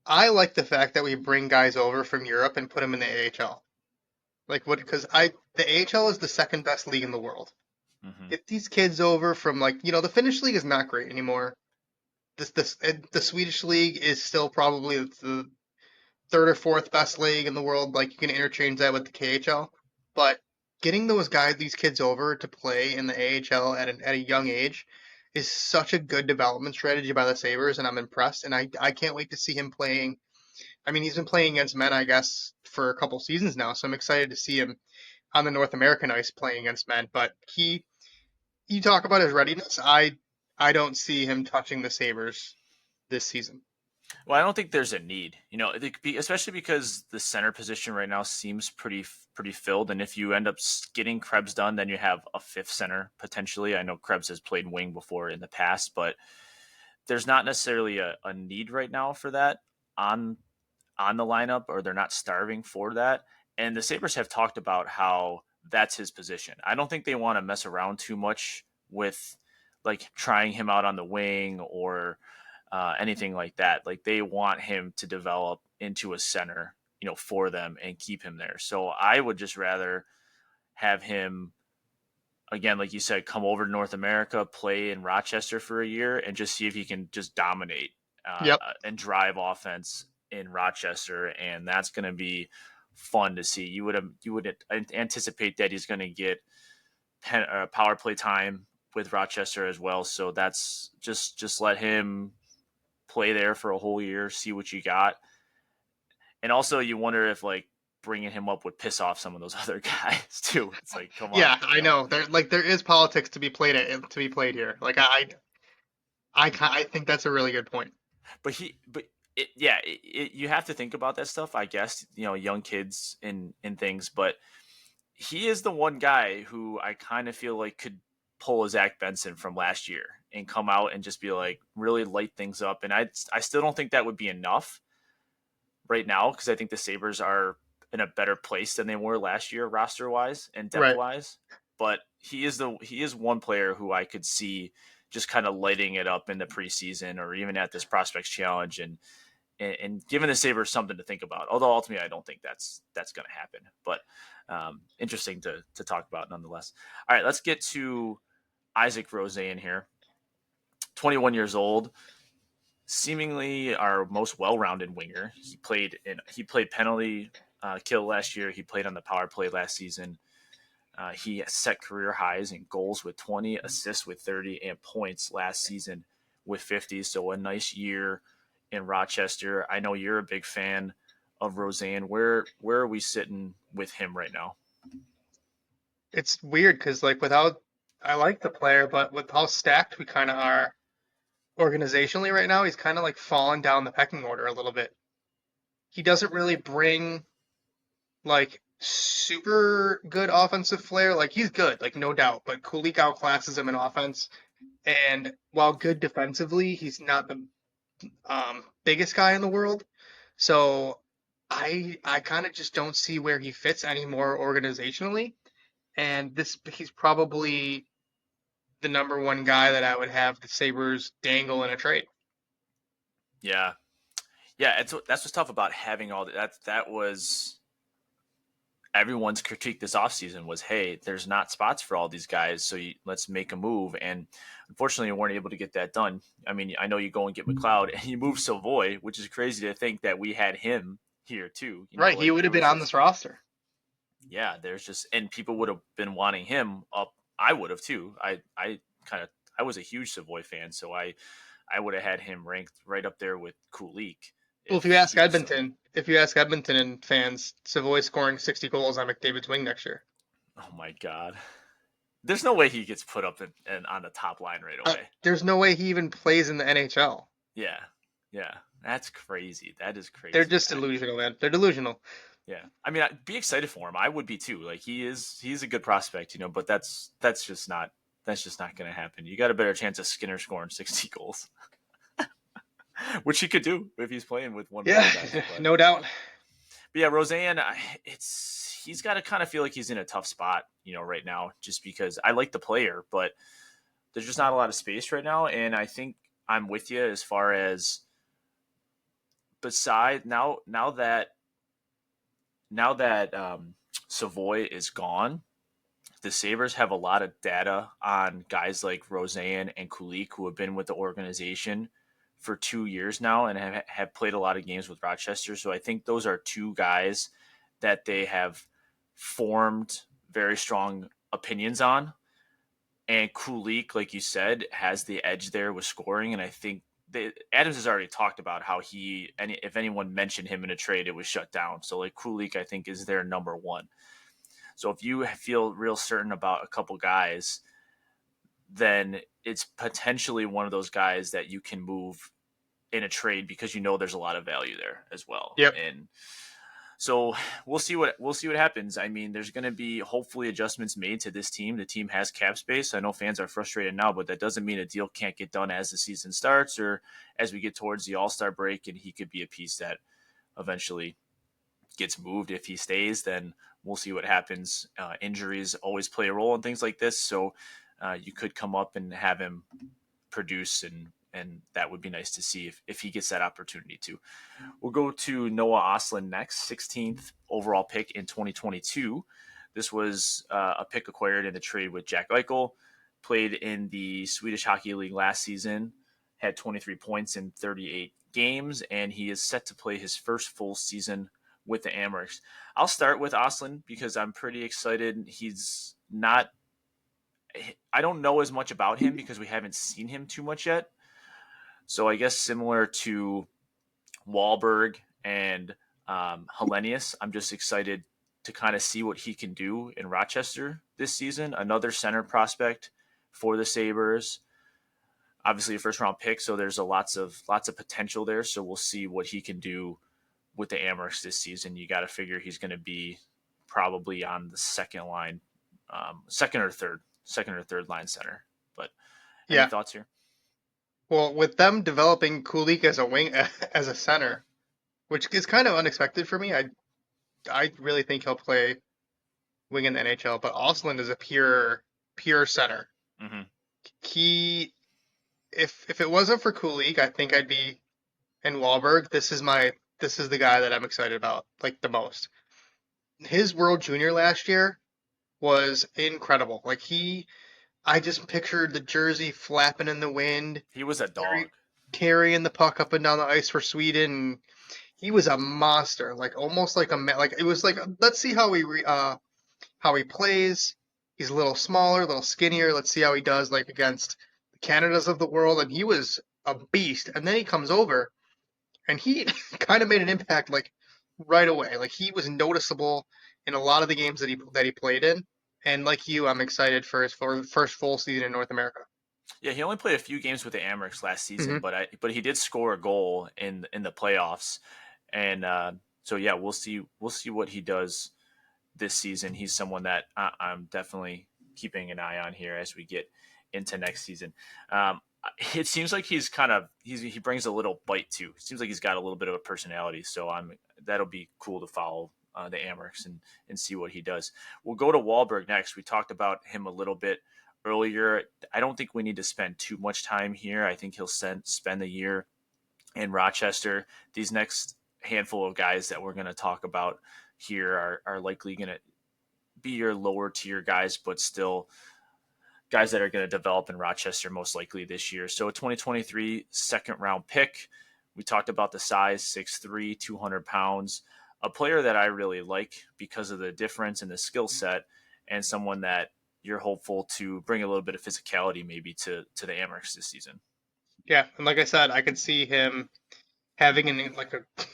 [SPEAKER 2] I like the fact that we bring guys over from Europe and put them in the AHL. Like what? Because the AHL is the second best league in the world.
[SPEAKER 1] Hmm.
[SPEAKER 2] Get these kids over from like the Finnish league is not great anymore. The Swedish league is still probably the third or fourth best league in the world. Like you can interchange that with the KHL, but getting these kids over to play in the AHL at a young age is such a good development strategy by the Sabres, and I'm impressed. And I can't wait to see him playing. I mean, he's been playing against men, I guess, for a couple seasons now, so I'm excited to see him on the North American ice playing against men. But you talk about his readiness. I don't see him touching the Sabres this season.
[SPEAKER 1] Well, I don't think there's a need, especially because the center position right now seems pretty filled. And if you end up getting Krebs done, then you have a fifth center potentially. I know Krebs has played wing before in the past, but there's not necessarily a need right now for that on on the lineup, or they're not starving for that. And the Sabres have talked about how that's his position. I don't think they want to mess around too much with like trying him out on the wing or anything like that. Like they want him to develop into a center, for them and keep him there. So I would just rather have him, again, like you said, come over to North America, play in Rochester for a year, and just see if he can just dominate
[SPEAKER 2] Yep.
[SPEAKER 1] and drive offense in Rochester, and that's going to be fun to see. You would anticipate that he's going to get power play time with Rochester as well. So that's just let him play there for a whole year, see what you got, and also you wonder if like bringing him up would piss off some of those other guys too. It's like, come on,
[SPEAKER 2] Yeah, I know. There is politics to be played here. Like I think that's a really good point.
[SPEAKER 1] You have to think about that stuff, I guess, young kids and things, but he is the one guy who I kind of feel like could pull a Zach Benson from last year and come out and just be like really light things up. And I still don't think that would be enough right now because I think the Sabres are in a better place than they were last year roster wise and depth
[SPEAKER 2] Right.
[SPEAKER 1] wise. But he is one player who I could see just kind of lighting it up in the preseason or even at this prospects challenge and giving the Sabres something to think about. Although ultimately I don't think that's going to happen. But interesting to talk about nonetheless. All right, let's get to Isaac Rosen here. 21 years old, seemingly our most well-rounded winger. He played penalty kill last year. He played on the power play last season. He set career highs in goals with 20, assists with 30, and points last season with 50. So a nice year in Rochester. I know you're a big fan of Rosen. Where are we sitting with him right now?
[SPEAKER 2] It's weird because like without I like the player, but with how stacked we kind of are organizationally right now, he's kind of like fallen down the pecking order a little bit. He doesn't really bring like super good offensive flair. Like he's good, like no doubt, but Kulik outclasses him in offense. And while good defensively, he's not the biggest guy in the world. So I kind of just don't see where he fits anymore organizationally. And this he's probably the number one guy that I would have the Sabres dangle in a trade.
[SPEAKER 1] Yeah, yeah. That's what's tough about having all that. That was everyone's critique this offseason was, hey, there's not spots for all these guys, so let's make a move. And unfortunately, you weren't able to get that done. I mean, I know you go and get McLeod, and you move Savoy, which is crazy to think that we had him here too.
[SPEAKER 2] Right, he
[SPEAKER 1] Like
[SPEAKER 2] would
[SPEAKER 1] there
[SPEAKER 2] have been
[SPEAKER 1] was
[SPEAKER 2] on
[SPEAKER 1] just,
[SPEAKER 2] this roster.
[SPEAKER 1] yeah, there's just, and people would have been wanting him up. I would have too. I was a huge Savoy fan, so I would have had him ranked right up there with Kulik
[SPEAKER 2] Well,
[SPEAKER 1] if he was still.
[SPEAKER 2] If you ask Edmonton and fans, Savoy scoring 60 goals on McDavid's wing next year.
[SPEAKER 1] Oh my god. There's no way he gets put up on the top line right away.
[SPEAKER 2] There's no way he even plays in the NHL.
[SPEAKER 1] Yeah, yeah, that's crazy. That is
[SPEAKER 2] They're
[SPEAKER 1] crazy.
[SPEAKER 2] just delusional, man. They're delusional.
[SPEAKER 1] Yeah, I mean, I'd be excited for him. I would be too. Like he's a good prospect, but that's just not going to happen. You got a better chance of Skinner scoring 60 goals, which he could do if he's playing with one
[SPEAKER 2] Yeah,
[SPEAKER 1] better guys.
[SPEAKER 2] no doubt.
[SPEAKER 1] But yeah, Roseanne, he's got to kind of feel like he's in a tough spot, right now, just because I like the player, but there's just not a lot of space right now, and I think I'm with you as far as beside now that Savoy is gone, the Sabres have a lot of data on guys like Roseanne and Kulik who have been with the organization for 2 years now and have played a lot of games with Rochester. So I think those are two guys that they have formed very strong opinions on. And Kulik, like you said, has the edge there with scoring. And I think Adams has already talked about how if anyone mentioned him in a trade, it was shut down. So like Kulik, I think, is their number one. So if you feel real certain about a couple guys, then it's potentially one of those guys that you can move in a trade because there's a lot of value there as well.
[SPEAKER 2] Yep.
[SPEAKER 1] And so we'll see what happens. I mean, there's going to be hopefully adjustments made to this team. The team has cap space. I know fans are frustrated now, but that doesn't mean a deal can't get done as the season starts or as we get towards the All-Star break, and he could be a piece that eventually gets moved. If he stays, then we'll see what happens. Injuries always play a role in things like this, so you could come up and have him produce, and that would be nice to see if he gets that opportunity to. We'll go to Noah Ostlund next, 16th overall pick in 2022. This was a pick acquired in the trade with Jack Eichel. Played in the Swedish Hockey League last season, had 23 points in 38 games, and he is set to play his first full season with the Amherst. I'll start with Ostlund because I'm pretty excited. I don't know as much about him because we haven't seen him too much yet. So I guess similar to Wahlberg and Hellenius, I'm just excited to kind of see what he can do in Rochester this season. Another center prospect for the Sabres. Obviously a first round pick, so there's lots of potential there. So we'll see what he can do with the Amherst this season. You got to figure he's going to be probably on the second line, second or third second or third line center. But any
[SPEAKER 2] Yeah.
[SPEAKER 1] thoughts here?
[SPEAKER 2] Well, with them developing Kulik as a wing as a center, which is kind of unexpected for me. I really think he'll play wing in the NHL, but Osland is a pure center.
[SPEAKER 1] Hmm.
[SPEAKER 2] He if it wasn't for Kulik, I think I'd be in Wahlberg. This is the guy that I'm excited about like the most. His World Junior last year was incredible. I just pictured the jersey flapping in the wind,
[SPEAKER 1] He was a
[SPEAKER 2] carry,
[SPEAKER 1] dog.
[SPEAKER 2] carrying the puck up and down the ice for Sweden. He was a monster, like almost like like it was like let's see how he plays. He's a little smaller, a little skinnier. Let's see how he does like against the Canadas of the world. And he was a beast. And then he comes over and he kind of made an impact like right away. Like he was noticeable in a lot of the games that he played in. And like you, I'm excited for his first full season in North America.
[SPEAKER 1] Yeah, he only played a few games with the Amherst last season,
[SPEAKER 2] Hmm.
[SPEAKER 1] but he did score a goal in the playoffs, and so yeah, we'll see what he does this season. He's someone that I'm definitely keeping an eye on here as we get into next season. Um, it seems like he brings a little bite too. It seems like he's got a little bit of a personality, so that'll be cool to follow the Amherst and see what he does. We'll go to Wahlberg next. We talked about him a little bit earlier. I don't think we need to spend too much time here. I think he'll spend the year in Rochester. These next handful of guys that we're going to talk about here are likely going to be your lower tier guys, but still guys that are going to develop in Rochester most likely this year. So a 2023 second round pick. We talked about the size, 6'3", 200 pounds. A player that I really like because of the difference in the skill set, and someone that you're hopeful to bring a little bit of physicality maybe to the Amherst this season.
[SPEAKER 2] Yeah. And like I said, I could see him having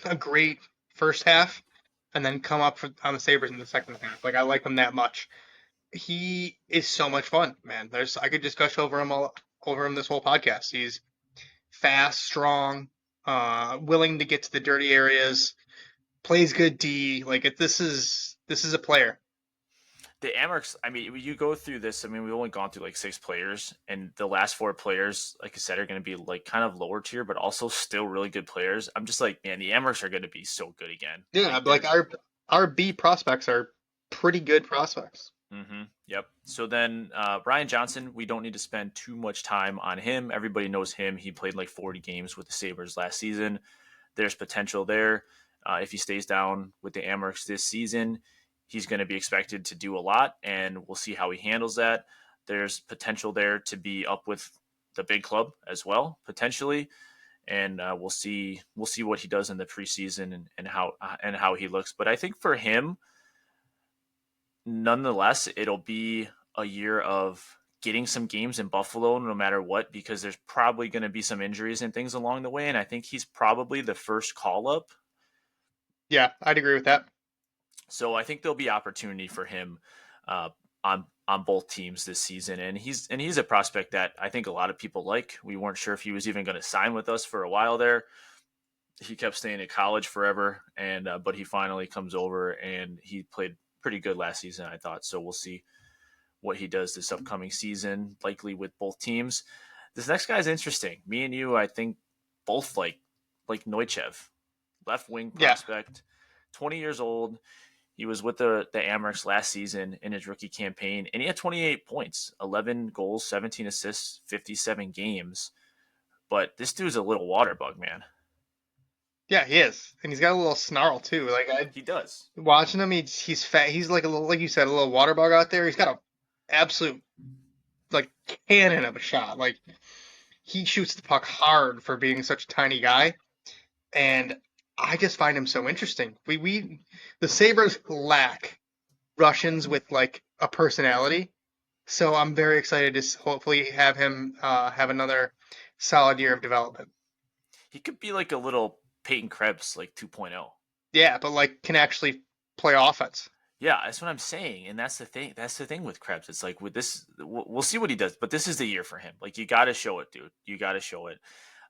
[SPEAKER 2] a great first half and then come up on the Sabres in the second half. Like I like him that much. He is so much fun, man. I could just gush over him this whole podcast. He's fast, strong, willing to get to the dirty areas, plays good D. This is a player.
[SPEAKER 1] The Amerks, I mean, you go through this. I mean, we've only gone through like 6 players, and the last 4 players, like I said, are going to be like kind of lower tier, but also still really good players. I'm just like, man, the Amerks are going to be so good again.
[SPEAKER 2] Yeah,
[SPEAKER 1] Like
[SPEAKER 2] like
[SPEAKER 1] they're,
[SPEAKER 2] our B prospects are pretty good prospects.
[SPEAKER 1] yep. So then Ryan Johnson, we don't need to spend too much time on him. Everybody knows him. He played like 40 games with the Sabres last season. There's potential there. If he stays down with the Amerks this season, he's going to be expected to do a lot, and we'll see how he handles that. There's potential there to be up with the big club as well, potentially, and we'll see what he does in the preseason and how he looks. But I think for him, nonetheless, it'll be a year of getting some games in Buffalo no matter what, because there's probably going to be some injuries and things along the way. And I think he's probably the first call up.
[SPEAKER 2] Yeah, I'd agree with that.
[SPEAKER 1] So I think there'll be opportunity for him on both teams this season. And he's a prospect that I think a lot of people like. We weren't sure if he was even going to sign with us for a while there. He kept staying at college forever, and but he finally comes over and he played pretty good last season, I thought. So we'll see what he does this upcoming season, likely with both teams. This next guy is interesting. Me and you, I think, both like Neuchev, left wing
[SPEAKER 2] Yeah,
[SPEAKER 1] prospect, 20 years old. He was with the Amherst last season in his rookie campaign, and he had 28 points, 11 goals, 17 assists, 57 games. But this dude's a little water bug, man.
[SPEAKER 2] yeah, he is, and he's got a little snarl too. Like I
[SPEAKER 1] He does.
[SPEAKER 2] watching him, he's fat. He's like a little, like you said, a little water bug out there. He's got a absolute like cannon of a shot. Like he shoots the puck hard for being such a tiny guy, and I just find him so interesting. The Sabres lack Russians with like a personality, so I'm very excited to hopefully have him have another solid year of development.
[SPEAKER 1] He could be like a little Peyton Krebs, like 2.0.
[SPEAKER 2] Yeah, but like can actually play offense.
[SPEAKER 1] Yeah, that's what I'm saying, and that's the thing. That's the thing with Krebs. It's like with this, we'll see what he does, but this is the year for him. Like you got to show it, dude. You got to show it.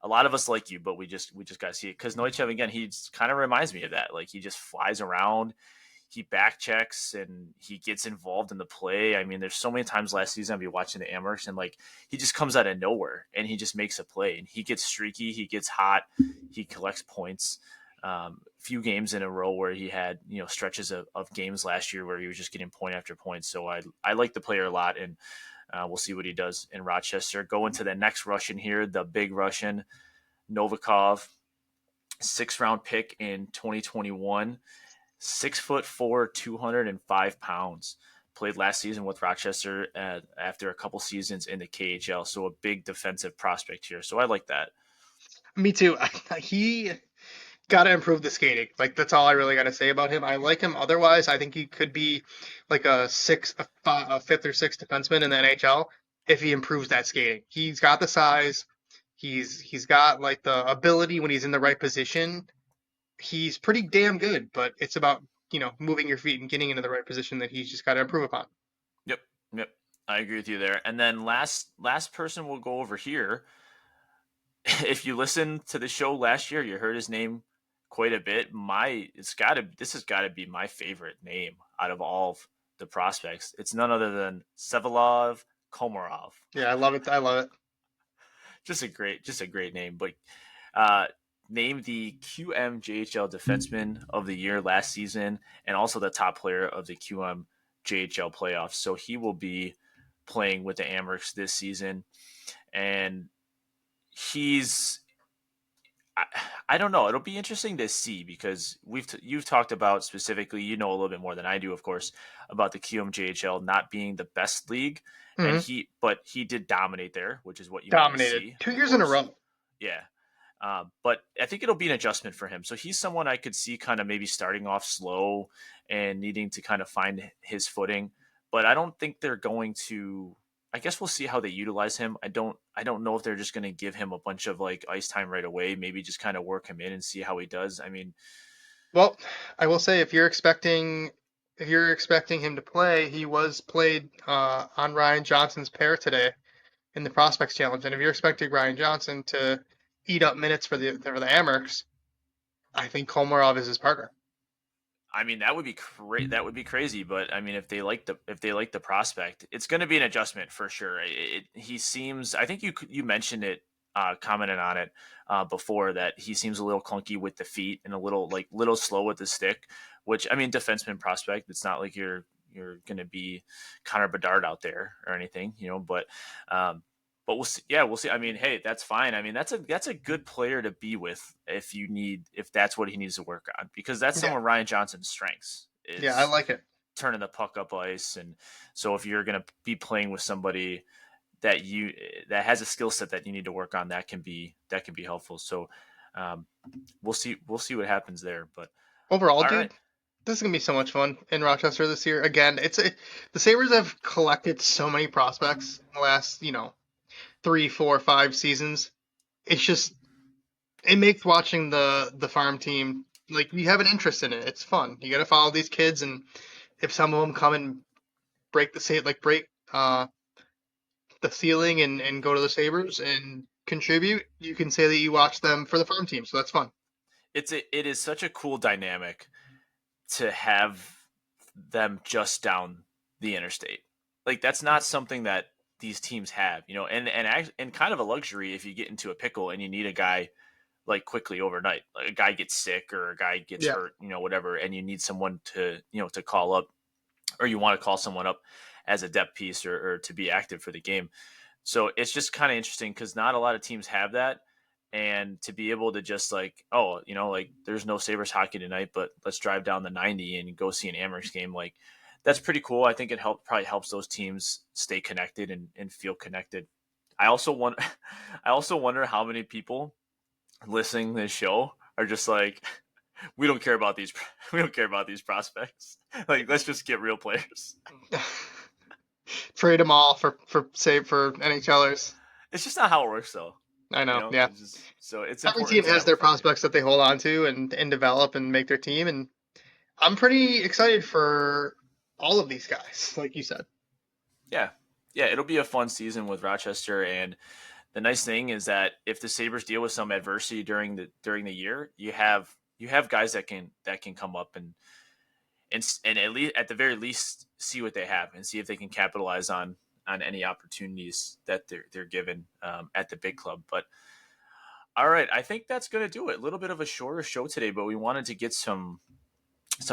[SPEAKER 1] A lot of us like you, but we just got to see it because Neuchev again. He kind of reminds me of that. Like he just flies around. he back checks and he gets involved in the play. I mean, there's so many times last season I'd be watching the Amherst and like he just comes out of nowhere and he just makes a play and he gets streaky, he gets hot, he collects points. Few games in a row where he had stretches of games last year where he was just getting point after point. So I like the player a lot, and we'll see what he does in Rochester. Going to the next Russian here, the big Russian, Novikov, 6th-round pick in 2021, 6'4", 205 pounds. Played last season with Rochester after a couple seasons in the KHL, so a big defensive prospect here. So I like that.
[SPEAKER 2] Me too. He got to improve the skating. Like that's all I really got to say about him. I like him otherwise. I think he could be like a fifth or sixth defenseman in the NHL if he improves that skating. He's got the size. He's got like the ability when he's in the right position. He's pretty damn good, but it's about moving your feet and getting into the right position that he's just got to improve upon.
[SPEAKER 1] Yep, yep, I agree with you there. And then last person we'll go over here. If you listened to the show last year, you heard his name quite a bit. This has got to be my favorite name out of all of the prospects. It's none other than Sevalov Komarov.
[SPEAKER 2] Yeah, I love it. I love it.
[SPEAKER 1] Just a great name. But uh, named the QMJHL Defenseman of the Year last season, and also the top player of the QMJHL playoffs. So he will be playing with the Amherst this season, and he's I, I don't know. It'll be interesting to see because you've talked about specifically, a little bit more than I do, of course, about the QMJHL not being the best league, and
[SPEAKER 2] Hmm.
[SPEAKER 1] he did dominate there, which is what you want to
[SPEAKER 2] Dominated
[SPEAKER 1] see,
[SPEAKER 2] two
[SPEAKER 1] of
[SPEAKER 2] years in a
[SPEAKER 1] course.
[SPEAKER 2] row.
[SPEAKER 1] Yeah, but I think it'll be an adjustment for him. So he's someone I could see kind of maybe starting off slow and needing to kind of find his footing. But I don't think they're going to. I guess we'll see how they utilize him. I don't know if they're just going to give him a bunch of like ice time right away. Maybe just kind of work him in and see how he does. I mean,
[SPEAKER 2] Well, I will say if you're expecting him to play, he was played on Ryan Johnson's pair today in the Prospects Challenge, and if you're expecting Ryan Johnson to eat up minutes for the Amherst, I think Komarov is his partner.
[SPEAKER 1] that would be that would be crazy. But I mean, if they like the prospect, it's going to be an adjustment for sure. He seems. I think you mentioned it, commented on it before that he seems a little clunky with the feet and a little slow with the stick. Which I mean, defenseman prospect. It's not like you're going to be Connor Bedard out there or anything, Um, but we'll see. Yeah, we'll see. I mean, hey, that's fine. I mean, that's a good player to be with if that's what he needs to work on because that's some
[SPEAKER 2] Yeah,
[SPEAKER 1] of Ryan Johnson's strengths
[SPEAKER 2] yeah, I
[SPEAKER 1] is
[SPEAKER 2] like it.
[SPEAKER 1] turning the puck up ice, and so if you're gonna be playing with somebody that that has a skill set that you need to work on, that can be helpful. So um, we'll see what happens there. But
[SPEAKER 2] Overall,
[SPEAKER 1] all right,
[SPEAKER 2] dude, this is gonna be so much fun in Rochester this year. Again, the Sabres have collected so many prospects in the last 3, 4, 5 seasons. It's just it makes watching the farm team like you have an interest in it. It's fun. You got to follow these kids, and if some of them come and break the ceiling and go to the Sabres and contribute, you can say that you watch them for the farm team. So that's fun.
[SPEAKER 1] it is such a cool dynamic to have them just down the interstate. Like that's not something that these teams have, and kind of a luxury if you get into a pickle and you need a guy like quickly overnight. Like a guy gets sick or a guy gets
[SPEAKER 2] Yeah.
[SPEAKER 1] hurt, whatever, and you need someone to call up, or you want to call someone up as a depth piece or to be active for the game. So it's just kind of interesting because not a lot of teams have that. And to be able to just like, oh, like there's no Sabres hockey tonight, but let's drive down the 90 and go see an Amherst game. Like that's pretty cool. I think it probably helps those teams stay connected and feel connected. I also want, I also wonder how many people listening to this show are just like, we don't care about these, we don't care about these prospects. Like, let's just get real players.
[SPEAKER 2] Trade them all for NHLers.
[SPEAKER 1] It's just not how it works, though.
[SPEAKER 2] I know. Yeah.
[SPEAKER 1] It's just so it's
[SPEAKER 2] Every
[SPEAKER 1] important
[SPEAKER 2] team
[SPEAKER 1] to
[SPEAKER 2] has
[SPEAKER 1] have
[SPEAKER 2] their
[SPEAKER 1] variety.
[SPEAKER 2] prospects that they hold on to and develop and make their team, and I'm pretty excited for all of these guys, like you said.
[SPEAKER 1] Yeah, yeah, it'll be a fun season with Rochester, and the nice thing is that if the Sabres deal with some adversity during the year, you have guys that can come up and at the very least see what they have and see if they can capitalize on any opportunities that they're given at the big club. But all right, I think that's going to do it. A little bit of a shorter show today, but we wanted to get some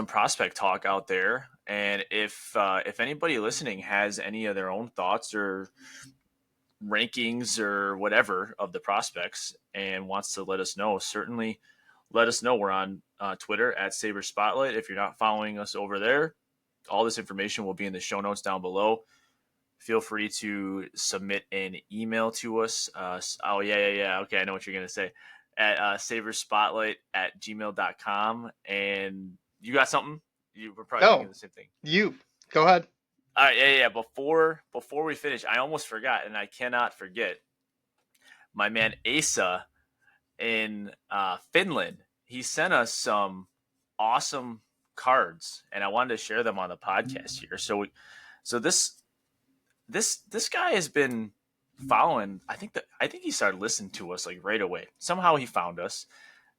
[SPEAKER 1] prospect talk out there. And if anybody listening has any of their own thoughts or rankings or whatever of the prospects and wants to let us know, certainly let us know. We're on Twitter at Sabres Spotlight. If you're not following us over there, all this information will be in the show notes down below. Feel free to submit an email to us. Oh, yeah. Okay, I know what you're going to say. At sabresspotlight at gmail.com. And you got something? You were probably thinking
[SPEAKER 2] No,
[SPEAKER 1] the same thing.
[SPEAKER 2] you go ahead.
[SPEAKER 1] All right, yeah. Before we finish, I almost forgot, and I cannot forget my man Asa in Finland. He sent us some awesome cards, and I wanted to share them on the podcast here. So this guy has been following. I think he started listening to us like right away. Somehow he found us,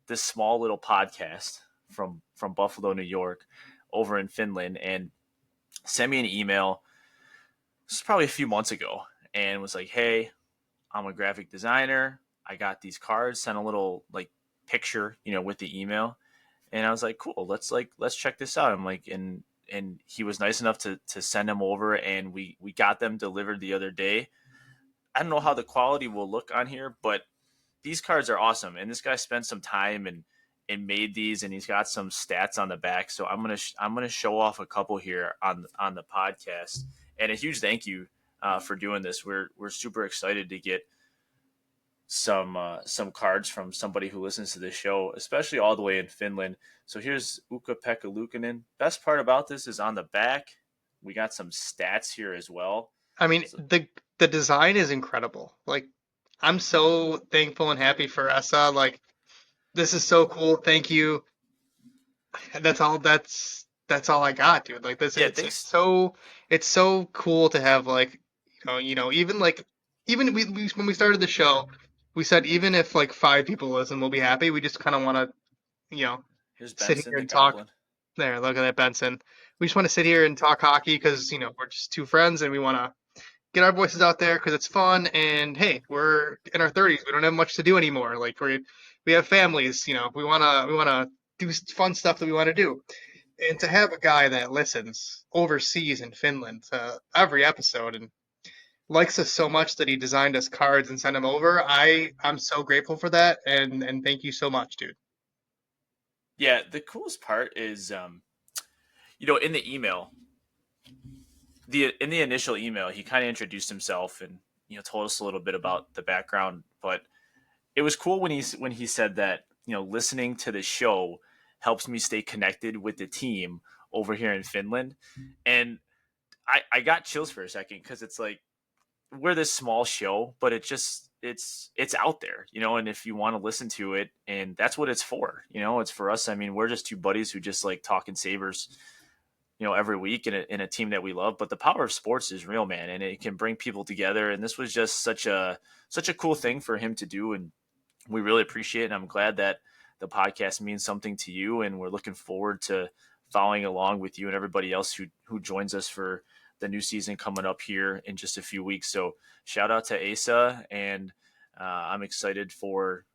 [SPEAKER 1] this small little podcast from Buffalo, New York, over in Finland, and sent me an email. This was probably a few months ago, and was like, "Hey, I'm a graphic designer. I got these cards." Sent a little like picture, with the email, and I was like, "Cool, let's check this out." I'm like, and he was nice enough to send them over, and we got them delivered the other day. I don't know how the quality will look on here, but these cards are awesome. And this guy spent some time and made these, and he's got some stats on the back. So I'm gonna show off a couple here on the podcast. And a huge thank you for doing this. We're super excited to get some cards from somebody who listens to this show, especially all the way in Finland. So here's Ukko-Pekka Luukkonen. Best part about this is on the back, we got some stats here as well.
[SPEAKER 2] I mean,
[SPEAKER 1] So
[SPEAKER 2] the design is incredible. Like, I'm so thankful and happy for Essa. Like, this is so cool. Thank you. That's all. That's all I got, dude. Like this,
[SPEAKER 1] yeah,
[SPEAKER 2] it's
[SPEAKER 1] thanks.
[SPEAKER 2] so it's so cool to have like even like even we when we started the show, we said even if like 5 people listen, we'll be happy. We just kind of want to
[SPEAKER 1] Here's
[SPEAKER 2] sit
[SPEAKER 1] Benson
[SPEAKER 2] here
[SPEAKER 1] the
[SPEAKER 2] and talk.
[SPEAKER 1] Goblin.
[SPEAKER 2] There, look at that, Benson. We just want to sit here and talk hockey because we're just two friends and we want to get our voices out there because it's fun. And hey, we're in our 30s. We don't have much to do anymore. Like we have families. We wanna do fun stuff that we want to do. And to have a guy that listens overseas in Finland to every episode and likes us so much that he designed us cards and sent them over, I'm so grateful for that. And thank you so much, dude.
[SPEAKER 1] Yeah, the coolest part is, in the email, the in the initial email, he kind of introduced himself and told us a little bit about the background. But it was cool when he said that listening to the show helps me stay connected with the team over here in Finland, and I got chills for a second because it's like we're this small show, but it's out there, and if you want to listen to it, and that's what it's for, it's for us. I mean, we're just two buddies who just like talking Sabres, every week in a team that we love. But the power of sports is real, man, and it can bring people together. And this was just such a cool thing for him to do, and we really appreciate it. And I'm glad that the podcast means something to you, and we're looking forward to following along with you and everybody else who joins us for the new season coming up here in just a few weeks. So shout out to Asa, and I'm excited for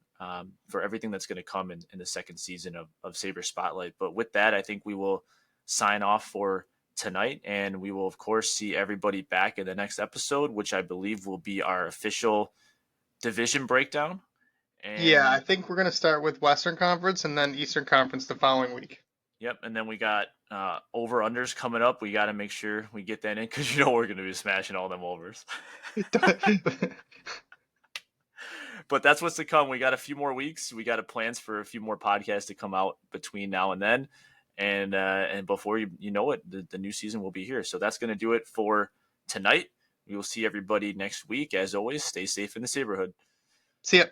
[SPEAKER 1] everything that's going to come in the second season of Sabre Spotlight. But with that, I think we will sign off for tonight, and we will of course see everybody back in the next episode, which I believe will be our official division breakdown.
[SPEAKER 2] Yeah, I
[SPEAKER 1] And
[SPEAKER 2] think we're gonna start with Western Conference and then Eastern Conference the following week.
[SPEAKER 1] yep, and then we got over unders coming up. We got to make sure we get that in because we're going to be smashing all them overs. But that's what's to come. We got a few more weeks. We got plans for a few more podcasts to come out between now and then, and before you know it, the new season will be here. So that's going to do it for tonight. We will see everybody next week. As always, stay safe in the Sabrehood.
[SPEAKER 2] See ya.